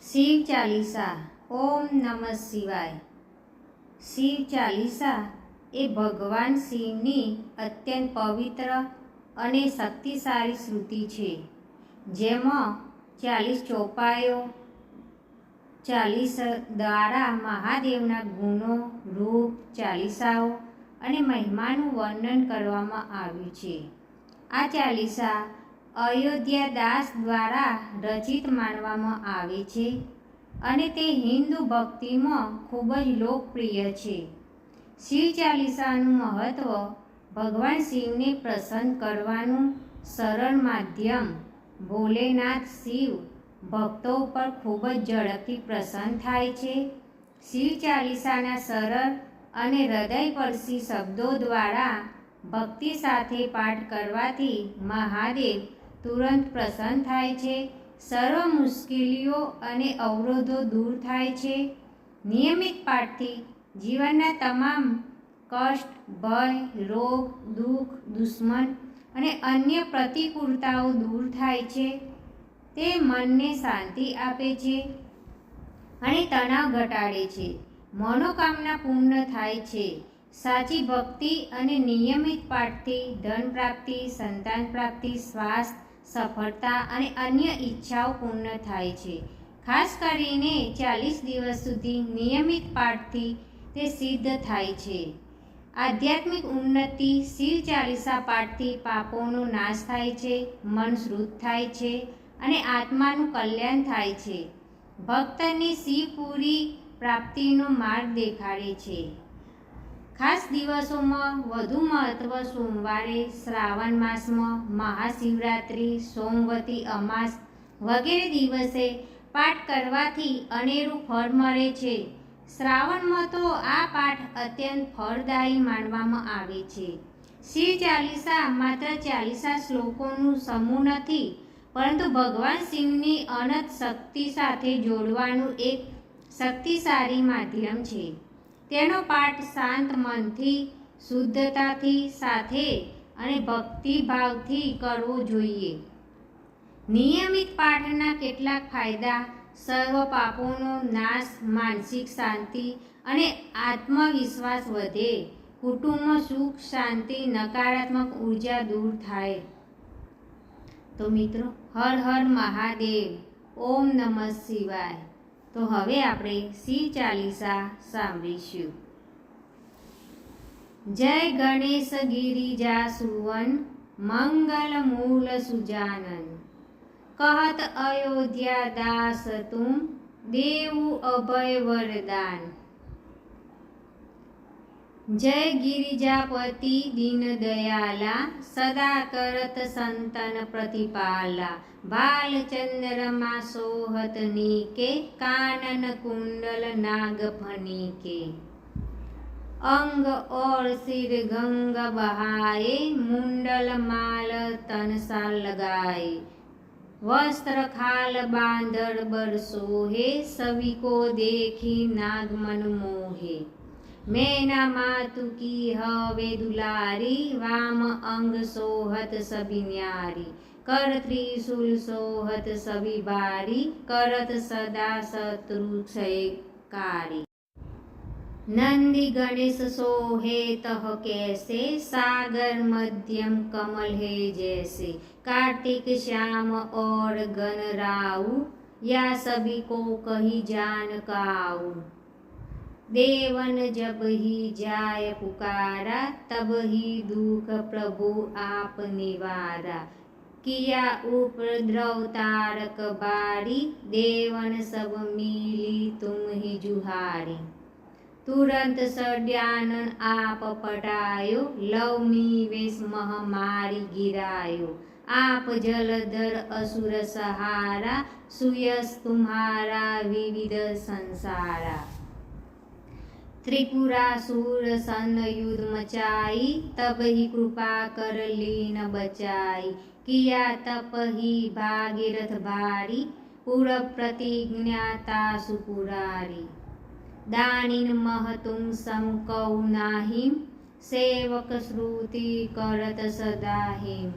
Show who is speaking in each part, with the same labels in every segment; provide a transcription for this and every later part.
Speaker 1: શિવ ચાલીસા ઓમ નમઃ શિવાય। શિવ ચાલીસા એ ભગવાન શિવની અત્યંત પવિત્ર અને શક્તિશાળી શ્રુતિ છે, જેમાં 40 ચોપાઈઓ 40 દ્વારા મહાદેવના ગુણો, રૂપ, ચાલીસાઓ અને મહિમાનું વર્ણન કરવામાં આવ્યું છે। આ ચાલીસા અયોધ્યાદાસ દ્વારા રચિત માનવામાં આવે છે અને તે હિન્દુ ભક્તિમાં ખૂબ જ લોકપ્રિય છે। શિવ ચાલીસાનું મહત્વ ભગવાન શિવને પ્રસન્ન કરવાનું સરળ માધ્યમ। ભોલેનાથ શિવ ભક્તો ઉપર ખૂબ જ ઝડપથી પ્રસન્ન થાય છે। શિવ ચાલીસાના સરળ અને હૃદયસ્પર્શી શબ્દો દ્વારા ભક્તિ સાથે પાઠ કરવાથી મહાદેવ તુરંત પ્રસન્ન થાય છે। સર્વ મુશ્કેલીઓ અને અવરોધો દૂર થાય છે। નિયમિત પાઠથી જીવનના તમામ કષ્ટ, ભય, રોગ, દુઃખ, દુશ્મન અને અન્ય પ્રતિકૂળતાઓ દૂર થાય છે। તે મનને શાંતિ આપે છે અને તણાવ ઘટાડે છે। મનોકામના પૂર્ણ થાય છે। સાચી ભક્તિ અને નિયમિત પાઠથી ધન પ્રાપ્તિ, સંતાન પ્રાપ્તિ, સ્વાસ્થ્ય, સફળતા અને અન્ય ઈચ્છાઓ પૂર્ણ થાય છે। ખાસ કરીને 40 દિવસ સુધી નિયમિત પાઠથી તે સિદ્ધ થાય છે। આધ્યાત્મિક ઉન્નતિ। શિવ ચાલીસા પાઠથી પાપોનો નાશ થાય છે, મન શુદ્ધ થાય છે અને આત્માનું કલ્યાણ થાય છે। ભક્તને શિવપુરી પ્રાપ્તિનો માર્ગ દેખાડે છે। ખાસ દિવસોમાં વધુ મહત્વ સોમવારે, શ્રાવણ માસમાં મહાશિવરાત્રિ, સોમવતી અમાસ વગેરે દિવસે પાઠ કરવાથી અનેરું ફળ મળે છે। શ્રાવણમાં તો આ પાઠ અત્યંત ફળદાયી માનવામાં આવે છે। શિવ ચાલીસા માત્ર 40 શ્લોકોનું સમૂહ નથી, પરંતુ ભગવાન શિવની અનંત શક્તિ સાથે જોડવાનું એક શક્તિશાળી માધ્યમ છે। તેનો પાઠ શાંત મનથી, શુદ્ધતાથી સાથે અને ભક્તિભાવથી કરવો જોઈએ। નિયમિત પાઠના કેટલાક ફાયદા: સર્વ પાપોનો નાશ, માનસિક શાંતિ અને આત્મવિશ્વાસ વધે, કુટુંબમાં સુખ શાંતિ, નકારાત્મક ઉર્જા દૂર થાય। તો મિત્રો, હર હર મહાદેવ, ઓમ નમઃ શિવાય। તો હવે આપણે શિવ ચાલીસા સાંભળીશું। જય ગણેશ ગિરિજા સુવન, મંગલ મૂલ સુજાનન, કહત અયોધ્યા દાસ તુમ, દેવું અભય વરદાન। જય गिरिजापति दीन दयाला, सदा करत संतन प्रतिपाला। बाल चंद्रमा सोहत नीके, कानन कुंडल नाग फनीके। अंग और सिर गंग बहाए, मुंडल माल तन सा लगाए। वस्त्र खाल बांधर बर सोहे, सभी को देखी नाग मन मोहे। मैना मातु की हवे दुलारी, वाम अंग सोहत सभी न्यारी। कर त्रिशूल सोहत सभी बारी, करत सदा शत्रु क्षयकारी। नंदी गणेश सोहे तह कैसे, सागर मध्यम कमल है जैसे। कार्तिक श्याम और गणराऊ, या सभी को कही जान काऊ। देवन जब ही जाय पुकारा, तब ही दुख प्रभु आप निवारा। किया उपद्रव तारक बारी, देवन सब मिली तुम ही जुहारी। तुरंत सड्यानन आप पटायो, लवमी वेश महामारी गिरायो। आप जलधर असुर सहारा, सुयस तुम्हारा विविध संसारा। त्रिपुरासुर सन युद्ध मचाई, तब ही कृपा कर लीन बचाई। किया तप ही भागीरथ भारी, पूरब प्रतिज्ञा तासु पुरारी। दानिन मह तुम सम कऊ नाहिम, सेवक श्रुति करत सदाहिम।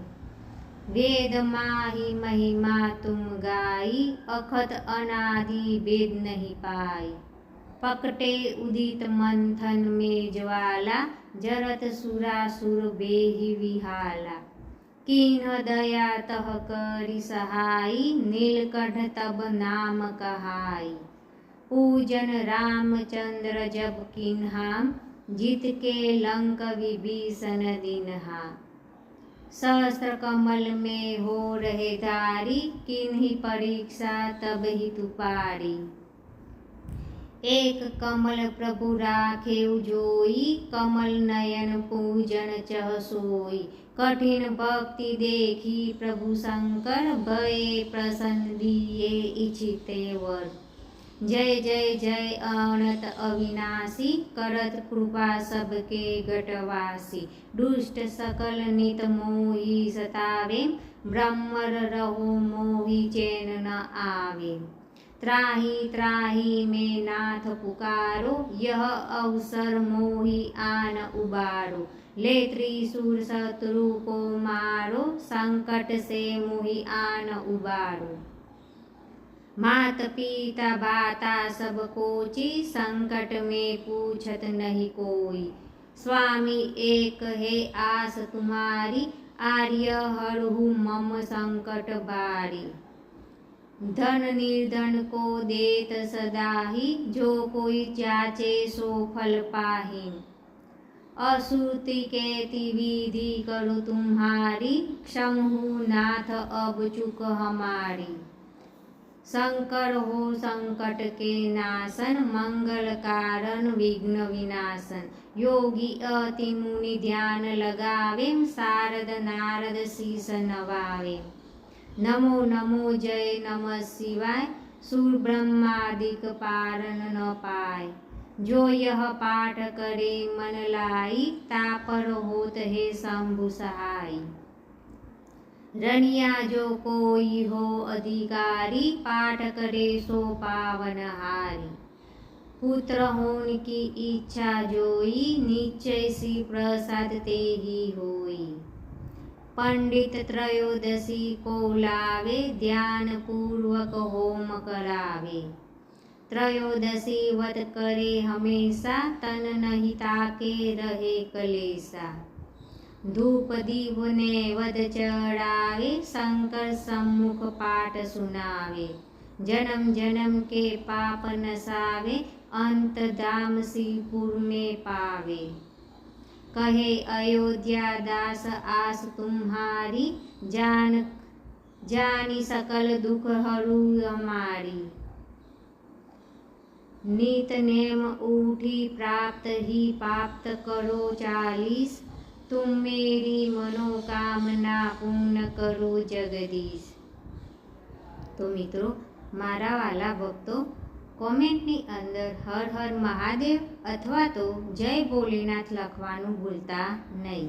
Speaker 1: वेद माही महिमा तुम गाई, अखत अनादि वेद नहीं पाई। पकटे उदित मंथन में ज्वाला, जरत सुरासुर बेहि विहाला। कीन्ह दया तह करि सहाई, नीलकंठ तब नाम कहाई। पूजन रामचंद्र जब किन्हाम, जीत के लंक विभीषण दीन्हा। सहस्त्र कमल में हो रहे धारी, किन्ही परीक्षा तब ही तुपारी। एक कमल प्रभु राखेउ जोई, कमल नयन पूजन चह सोई। कठिन भक्ति देखी प्रभु शंकर, भये प्रसन्न दिए इच्छिते वर। जय जय जय अनंत अविनाशी, करत कृपा सबके घटवासी। दुष्ट सकल नित मोहि सतावे, ब्रह्मर रहो मोहि चैन न आवे। त्राहि त्राहि में नाथ पुकारो, यह अवसर मोहि आन उबारो। ले त्रिशूल शत्रु को मारो, संकट से मोहि आन उबारो। मात पिता भाता सब कोचि, संकट में पूछत नहीं कोई। स्वामी एक है आस तुम्हारी, आर्य हरहु मम संकट बारी। धन निर्धन को देत सदाही, जो कोई जाचे सो फल पाही। असुरति केति विधि करो तुम्हारी, क्षमहु नाथ अब चुक हमारी। शंकर हो संकट के नाशन, मंगल कारण विघ्न विनाशन। योगी अति मुनि ध्यान लगावे, शारद नारद शीस नवावे। नमो नमो जय नमः शिवाय, सुर ब्रह्मादिक पारन न पाए। जो यह पाठ करे मन लाई, तापर होत है शंभु सहाय। रनिया जो कोई हो अधिकारी, पाठ करे सो पावन हारी। पुत्र होन की इच्छा जोई, निश्चय श्री प्रसाद ते ही होई। पंडित त्रयोदशी को लावे, ध्यान पूर्वक होम करावे। त्रयोदशी व्रत करे हमेशा, तन नहीं ताके रहे कलेसा। धूप दीप नैवेद्य चढ़ावे, शंकर सम्मुख पाठ सुनावे। जन्म जन्म के पाप नसावे, अंत धाम श्रीपुर में पावे। कहे अयोध्या दास आस तुम्हारी, जानी सकल दुख हरू हमारी। नित नेम उठी प्राप्त ही प्राप्त करो 40, तुम मेरी मनोकामना पूर्ण કરો જગદીશ। તો મિત્રો, મારા વાલા ભક્તો, કોમેન્ટની અંદર હર હર મહાદેવ અથવા તો જય ભોલેનાથ લખવાનું ભૂલતા નહીં।